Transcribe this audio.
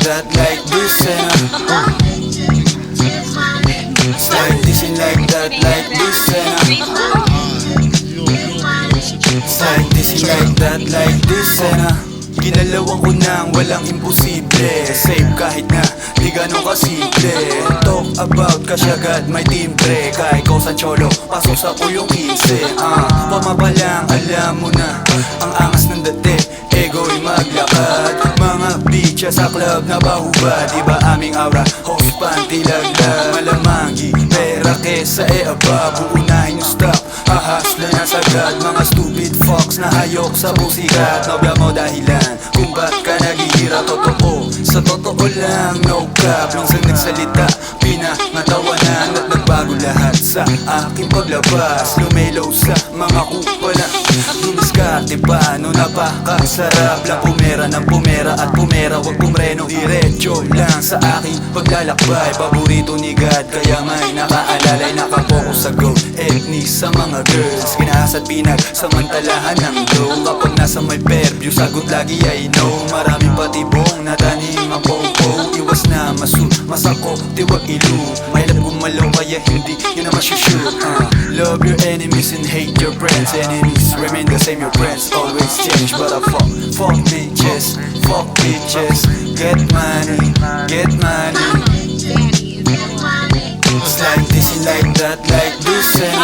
that, like this, and it's like this and like that, like this, and it's like this and like that, like this, and ginalawan ko nang walang imposible. Safe kahit na di ganun kasimple. Talk about kasyagad may timbre. Kaya ikaw sa cholo, pasok sa puyong 15. Pama pa lang alam mo na ang angas ng dati, ego'y maglakad. Mga bitches sa club na bahubad, diba aming aura, host panty laglag. Malamangi, pera kesa aba, buunahin yung stock, ahasla na sagad. Mga stupid fucks na hayok sa busikat. Nobya mo dahilan kung ba't ka naghihirap. Totoo, sa totoo lang, no cap. Minsan nagsalita, pinangatawanan at nagbago lahat sa aking paglabas. Lumelow sa mga kupala, dumiskarte paano napakasarap lang pumera ng pumera at pumera, wag pumreno. Diretso lang sa aking paglalakbay, paborito ni God kaya may nakaalalay. Nakapokus sa gold, ethnic sa mga girls, ginahas at pinagsamantalahan ng glow. Kapag nasa may purview, sagot lagi ay no. Maraming patibong na tanim ang popo, iwas na masako, tiwag ilu. Mahilap gumalaw kaya hindi yun na masushoot. Love your enemies and hate your friends. Enemies remain the same, your friends always change. But I fuck bitches, fuck bitches. Get money, get money. It's like this and like that, like this, and